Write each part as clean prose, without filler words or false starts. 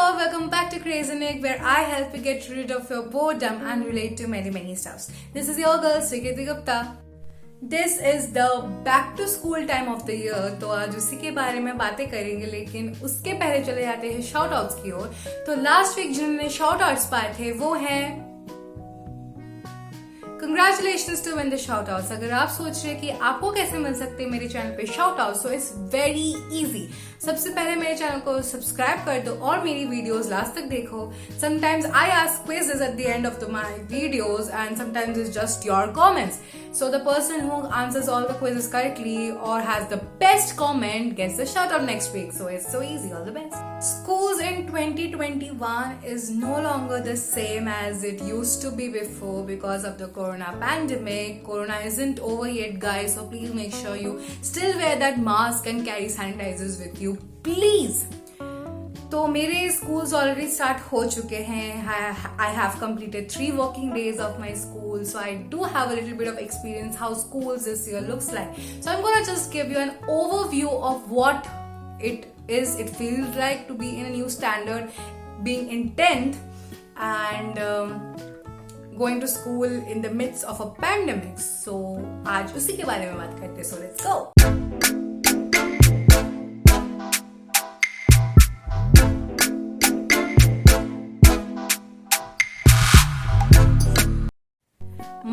Hello, welcome back to Crazy Nick, where I help you get rid of your boredom and relate to many stuffs. This is your girl, Sriketi Gupta. This is the back to school time of the year, तो आज उसी के बारे में बातें करेंगे, लेकिन उसके पहले चले जाते हैं शाउट आउट्स की ओर। तो लास्ट वीक जिन्होंने शाउट आउट्स पाए थे वो हैं Congratulations to win the shout outs. अगर आप सोच रहे हैं कि आपको कैसे मिल सकते हैं मेरे चैनल पे shout out, so it's very easy. सबसे पहले मेरे चैनल को सब्सक्राइब कर दो और मेरी वीडियोस लास्ट तक देखो। Sometimes I ask quizzes at the end of my videos and sometimes it's just your comments. So the person who answers all the quizzes correctly or has the best comment gets the shout out next week. So it's so easy. All the best. Schools in 2021 is no longer the same as it used to be before because of the corona pandemic. Corona isn't over yet, guys. So please make sure you still wear that mask and carry sanitizers with you, please. तो मेरे schools already start हो चुके हैं. I have completed 3 working days of my school, so I do have a little bit of experience how schools this year looks like. So I am gonna just give you an overview of what it is. It feels like to be in a new standard, being in 10th and going to school in the midst of a pandemic. So आज उसी के बारे में बात करते हैं. So let's go.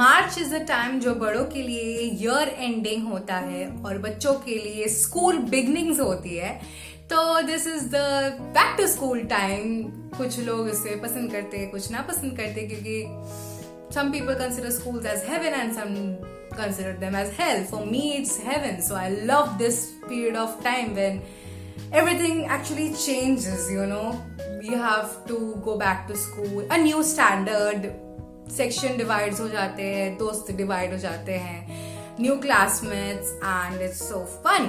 March is the time जो बड़ों के लिए ईयर एंडिंग होता है और बच्चों के लिए स्कूल बिगनिंग्स होती है. तो this is the back to school time. कुछ लोग इसे पसंद करते हैं, कुछ ना पसंद करते, क्योंकि some people consider schools as heaven and some consider them as hell. For me it's heaven. So I love this period of time when everything actually changes, you know. We have to go back to school, a new standard, section divides हो जाते हैं, दोस्त divide हो जाते हैं, new classmates and it's so fun.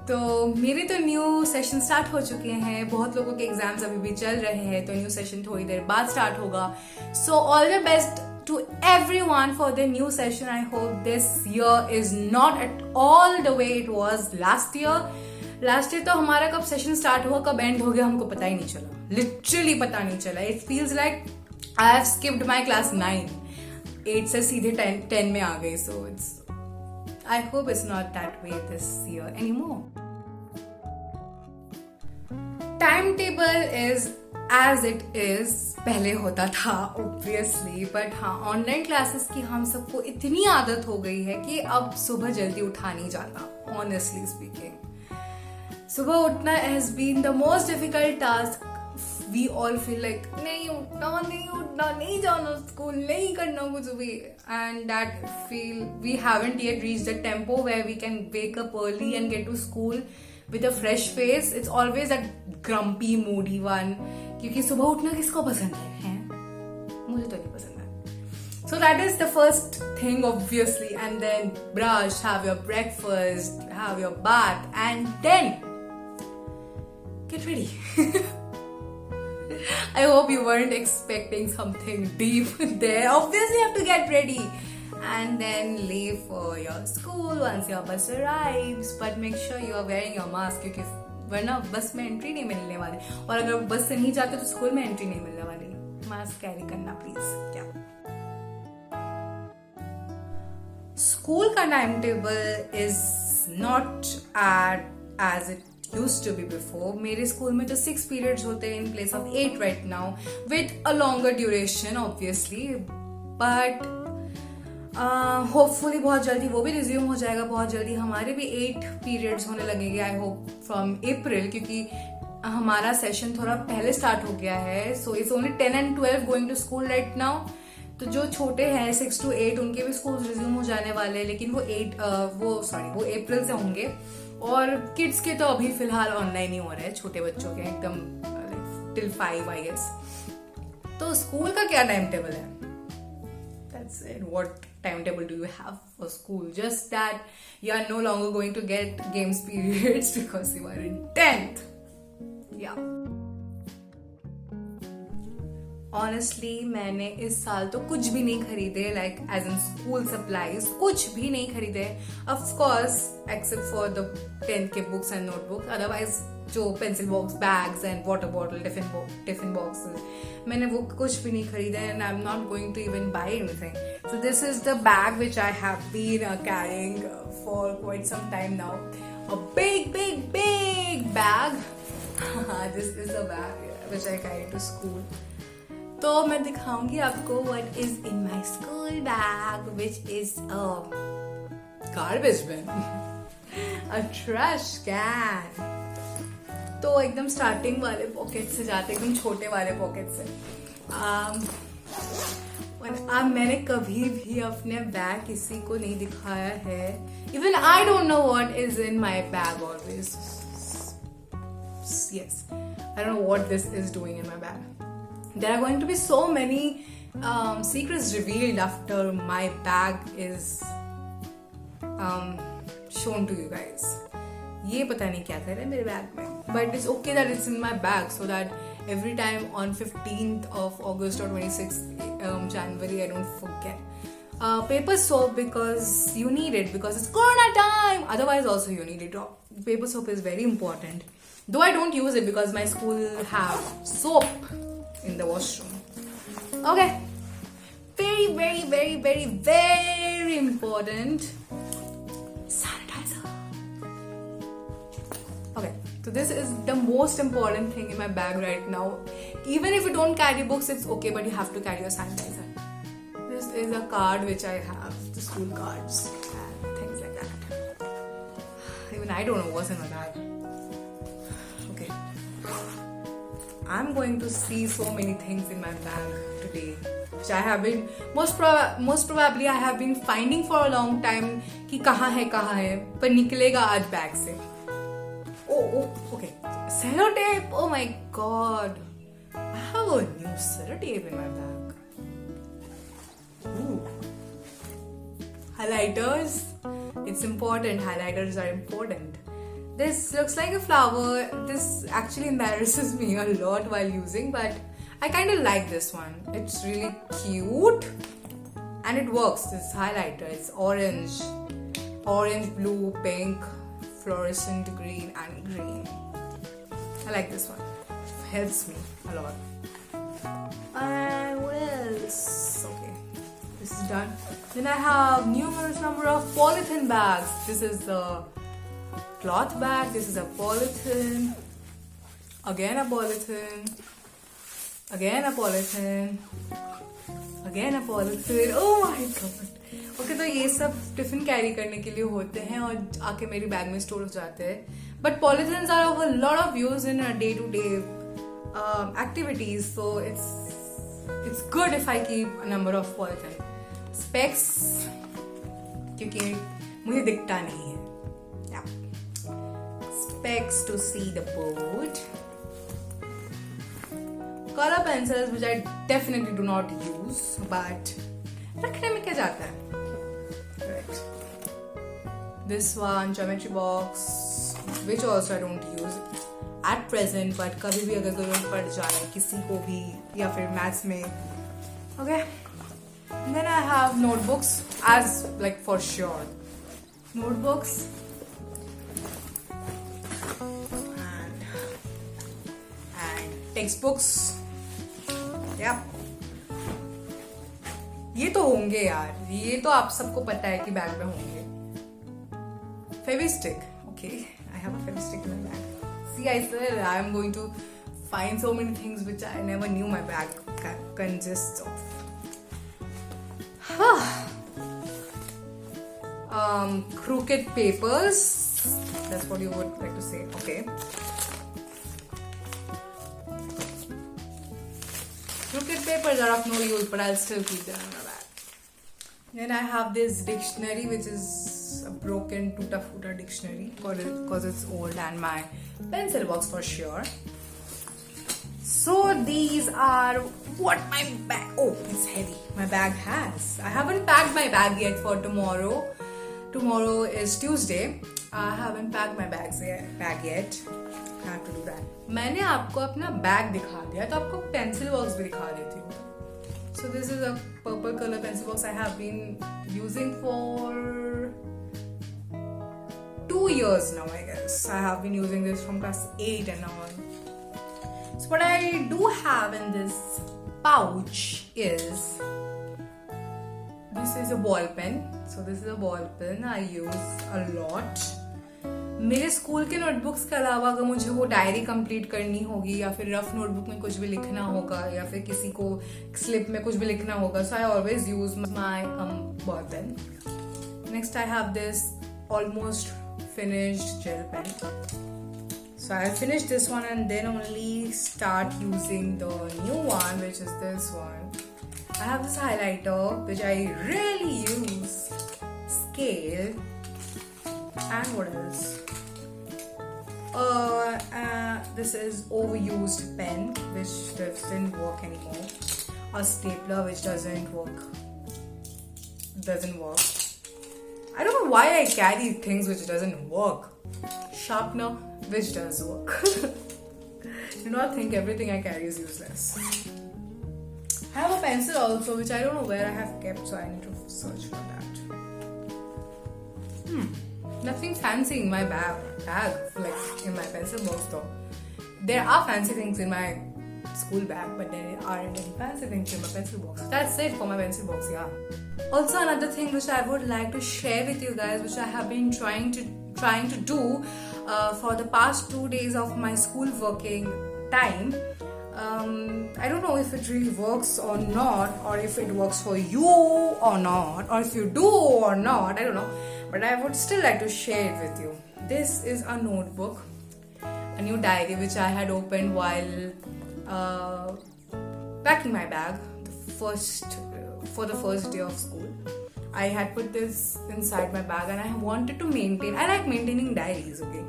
तो मेरे तो न्यू सेशन स्टार्ट हो चुके हैं. बहुत लोगों के एग्जाम्स अभी भी चल रहे हैं, तो न्यू सेशन थोड़ी देर बाद स्टार्ट होगा. So all the best to everyone for the new session. I hope this year is not at all the way it was last year. Last year तो हमारा कब सेशन स्टार्ट हुआ कब and हो गया हमको पता ही नहीं चला. लिटरली पता नहीं चला. It feels like I have skipped my class 9. 8 से सीधे 10 में आ गई. So I hope it's not that way this year anymore. Timetable is as it is. पहले होता था obviously, but हाँ ऑनलाइन क्लासेस की हम सबको इतनी आदत हो गई है कि अब सुबह जल्दी उठा नहीं जाता. Honestly speaking, सुबह उठना has been the most difficult task. We all feel like नहीं उठना, नहीं जाना स्कूल, नहीं करना कुछ भी. And that we haven't yet reached the tempo where we can wake up early and get to school with a fresh face. It's always that grumpy, moody one. क्योंकि सुबह उठना किसको पसंद है? मुझे तो नहीं पसंद है. So that is the first thing obviously, and then brush, have your breakfast, have your bath, and then get ready. I hope you weren't expecting something deep there. Obviously, you have to get ready and then leave for your school once your bus arrives. But make sure you are wearing your mask, क्योंकि वरना बस में entry नहीं मिलने वाली. और अगर बस से नहीं जाते तो स्कूल में एंट्री नहीं मिलने वाली. मास्क कैरी करना प्लीज. क्या स्कूल का time table is not as it used to be before. मेरे स्कूल में तो 6 periods होते हैं in place of 8 right now, with a longer duration obviously, but hopefully बहुत जल्दी वो भी resume हो जाएगा. बहुत जल्दी हमारे भी 8 periods होने लगेंगे I hope from April, क्योंकि हमारा सेशन थोड़ा पहले स्टार्ट हो गया है. So it's only 10 and 12 going to school right now. तो जो छोटे हैं 6 to 8 उनके भी स्कूल रिज्यूम हो जाने वाले हैं, लेकिन वो अप्रैल से होंगे. और किड्स के तो अभी फिलहाल ऑनलाइन ही हो रहे हैं, छोटे बच्चों के एकदम till 5 I guess. तो स्कूल का क्या टाइम टेबल है? That's it. What timetable do you have for school? Just that you are no longer going to get games periods because you are in 10th. Yeah. Honestly, मैंने इस साल तो कुछ भी नहीं खरीदे, like as in school supplies, कुछ भी नहीं खरीदे. Of course, except for the 10th के books and notebooks. Otherwise, जो pencil box, bags and water bottle, tiffin box, मैंने वो कुछ भी नहीं खरीदा and I am not going to even buy anything. So this is the bag which I have been carrying for quite some time now. A big bag. This is the bag which I carry to school. तो मैं दिखाऊंगी आपको what is in my school bag, which is a garbage bin, a trash can. तो एकदम starting वाले pocket से जाते, एकदम छोटे वाले पॉकेट से. मैंने कभी भी अपने बैग किसी को नहीं दिखाया है. Even I don't no what is in my bag always. Yes, I don't know what this is doing in my bag. There are going to be so many secrets revealed after my bag is shown to you guys. ये पता नहीं क्या कर रहा है मेरे bag में. But it's okay that it's in my bag so that every time on 15th of August or 26th January I don't forget. Paper soap, because you need it because it's Corona time. Otherwise also you need it. Paper soap is very important. Though I don't use it because my school have soap in the washroom. Okay, very important, sanitizer. Okay, so this is the most important thing in my bag right now. Even if you don't carry books, it's okay, but you have to carry your sanitizer. This is a card which I have, the school cards and things like that. Even I don't know what's in my bag. I'm going to see so many things in my bag today, which I have been most probably I have been finding for a long time कि कहाँ है पर निकलेगा आज bag से. Okay, sellotape. Oh my god, I have a new sellotape in my bag. Ooh. Highlighters. It's important. Highlighters are important. This looks like a flower. This actually embarrasses me a lot while using, but I kind of like this one. It's really cute and it works. This highlighter, it's orange, blue, pink, fluorescent green and green. I like this one. It helps me a lot. And what else? Okay, this is done. Then I have numerous number of polythene bags. This is the cloth bag. This is a polythene. Again a polythene. Again a polythene. Again a polythene. Oh my god. Okay, तो ये सब tiffin carry करने के लिए होते हैं और आके मेरी बैग में स्टोर हो जाते हैं. But polythenes are of a lot of use in our day-to-day activities. So it's good if I keep a number of polythene. Specs, क्योंकि मुझे दिखता नहीं है. Yeah. Specs to see the board. Color pencils, which I definitely do not use, but रखने में क्या जाता है? Right. This one, geometry box, which also I don't use at present, but कभी भी अगर जरूरत पड़ जाए किसी को भी या फिर मैथ्स में. Okay. And then I have notebooks, as like for sure. Notebooks. Text या ये तो होंगे यार, ये तो आप सबको पता है कि बैग में होंगे. Fevistick. Okay, I have a Fevistick in my bag. See, I said I am going to find so many things which I never knew my bag consists of. Crooked papers. That's what you would like to say. Okay. Crooked papers are of no use, but I'll still keep them in my bag. Then I have this dictionary, which is a broken tuta-futa dictionary because it's old, and my pencil box for sure. So these are what my bag. Oh, it's heavy. My bag has. I haven't packed my bag yet for tomorrow. Tomorrow is Tuesday. I haven't packed my bag yet. I have to do that. मैंने आपको अपना bag दिखा दिया, तो आपको pencil box भी दिखा देती हूँ. So this is a purple color pencil box I have been using for 2 years now, I guess. I have been using this from class 8 and on. So what I do have in this pouch is, this is a ball pen. So this is a ball pen I use a lot. मेरे school के notebooks के अलावा अगर मुझे वो diary complete करनी होगी या फिर रफ नोटबुक में कुछ भी लिखना होगा या फिर किसी को स्लिप में कुछ भी लिखना होगा, so I always use my ball pen. Next I have this almost finished gel pen. So I'll finish this one and then only start using the new one, which is this one. I have this highlighter which I really use, scale, and what else? This is overused pen which doesn't work anymore. A stapler which doesn't work. I don't know why I carry things which doesn't work. Sharpener which does work. Do not think everything I carry is useless. I have a pencil also which I don't know where I have kept, so I need to search for that. Nothing fancy in my bag, like in my pencil box though. There are fancy things in my school bag, but there aren't any fancy things in my pencil box. That's it for my pencil box, yeah. Also another thing which I would like to share with you guys, which I have been trying to do for the past 2 days of my school working time. I don't know if it really works or not, or if it works for you or not, or if you do or not, I don't know, but I would still like to share it with you. This is a notebook, a new diary which I had opened while packing my bag for the first day of school. I had put this inside my bag and I wanted to maintain. I like maintaining diaries, okay?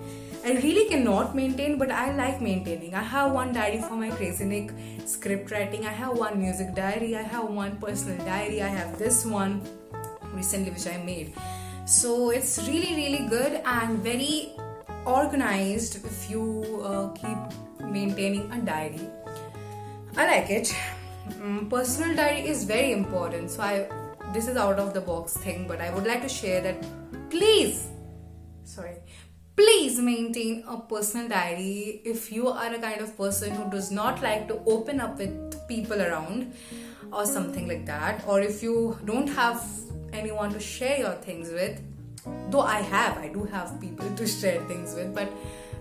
I really cannot maintain, but I like maintaining. I have one diary for my Crazy Nick script writing. I have one music diary. I have one personal diary. I have this one recently which I made. So it's really, really good and very organized if you keep maintaining a diary. I like it. Personal diary is very important. So this is out of the box thing, but I would like to share that please maintain a personal diary if you are a kind of person who does not like to open up with people around or something like that, or if you don't have anyone to share your things with. Though I do have people to share things with, but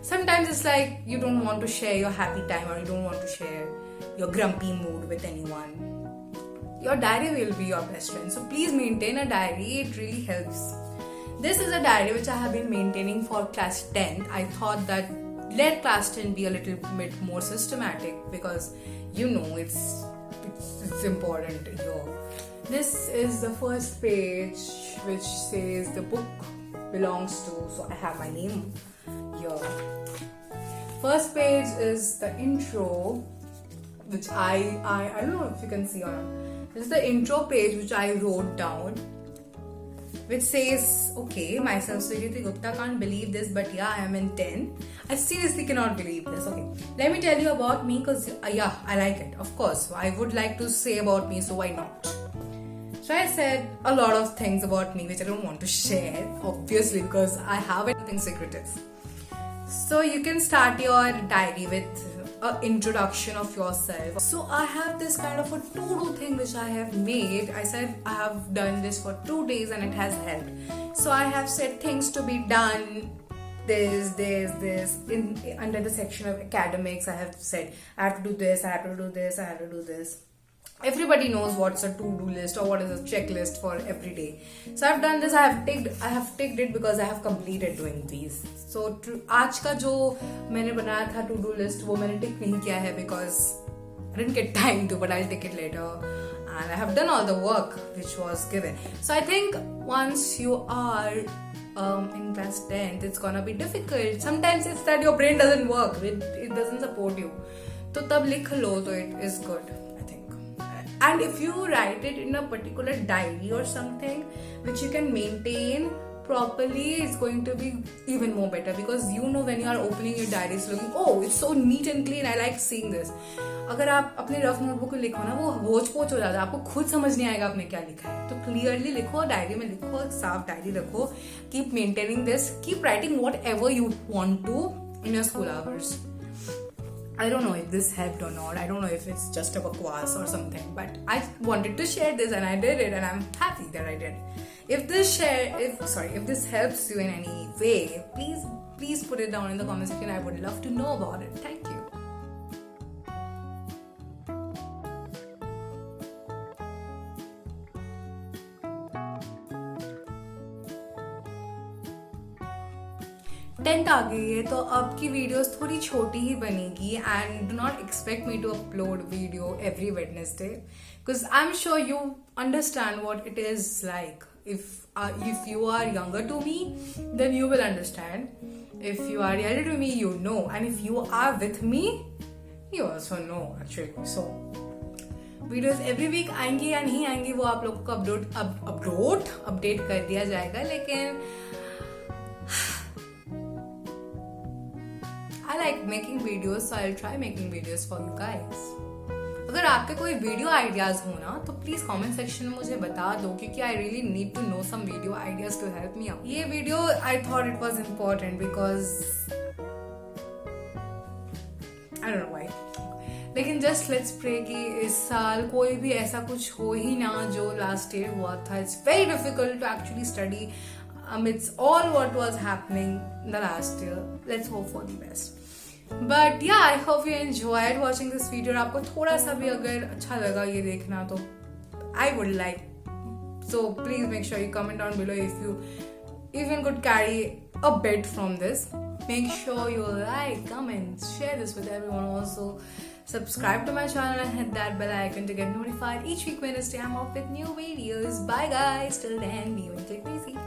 sometimes it's like you don't want to share your happy time or you don't want to share your grumpy mood with anyone. Your diary will be your best friend. So please maintain a diary. It really helps. This is a diary which I have been maintaining for class 10. I thought that let class 10 be a little bit more systematic because it's important here. This is the first page which says the book belongs to, so I have my name here. First page is the intro, which I don't know if you can see or not. This is the intro page which I wrote down, which says, okay, myself Sujiti Gupta, can't believe this, but yeah, I am in 10. I seriously cannot believe this. Okay, let me tell you about me because yeah, I like it. Of course, I would like to say about me, so why not? So I said a lot of things about me which I don't want to share, obviously, because I have anything secretive. So you can start your diary with an introduction of yourself. So I have this kind of a to-do thing which I have made. I said I have done this for 2 days and it has helped. So I have said things to be done, this. Under the section of academics, I have said I have to do this, I have to do this, I have to do this. Everybody knows what's a to-do list or what is a checklist for every day. So I've done this. I have ticked it because I have completed doing these. So आज का जो मैंने बनाया था to-do list वो मैंने tick नहीं किया है because I didn't get time to, but I'll tick it later. And I have done all the work which was given. So I think once you are in class 10th, it's gonna be difficult. Sometimes it's that your brain doesn't work. It doesn't support you. तो तब लिख लो तो it is good. And if you write it in a particular diary or something which you can maintain properly, it's going to be even more better, because you know when you are opening your diary, it's looking, oh, it's so neat and clean, I like seeing this. अगर आप अपने rough notebook को लिखो ना, वो होच पोच हो जाता है, आपको खुद समझ नहीं आएगा आपने क्या लिखा है. तो क्लियरली लिखो, डायरी में लिखो, साफ डायरी रखो. Keep maintaining this, keep writing whatever you want to in your school hours. I don't know if this helped or not. I don't know if it's just a bakwas or something, but I wanted to share this and I did it, and I'm happy that I did. If this helps you in any way, please put it down in the comment section. I would love to know about it. Thank you. Tenth आ गई है, तो अब की videos थोड़ी छोटी ही बनेगी, and do not expect me to upload video every Wednesday, because I am sure you understand what it is like. if you are younger to me, then you will understand. If you are younger to me, you know, and if you are with me, you also know actually. So videos every week आएंगी या नहीं आएंगी वो आप लोगों को update कर दिया जाएगा, लेकिन I like making videos, so I'll try making videos for you guys. अगर आपके कोई वीडियो आइडियाज हो ना, तो प्लीज कमेंट सेक्शन में मुझे बता दो, क्योंकि I really need to know some video ideas to help me out. ये video I thought it was important because I don't know why, लेकिन जस्ट लेट्स प्रे कि इस साल कोई भी ऐसा कुछ हो ही ना जो लास्ट ईयर हुआ था. It's very difficult to actually study amidst all what was happening the last year. Let's hope for the best. But yeah, I hope you enjoyed watching this video. आपको थोड़ा सा भी अगर अच्छा लगा ये देखना, तो I would like, so please make sure you comment down below if you even could carry a bit from this. Make sure you like, comment, share this with everyone. Also subscribe to my channel and hit that bell icon to get notified each week Wednesday I'm up with new videos. Bye guys, till then, be take it easy.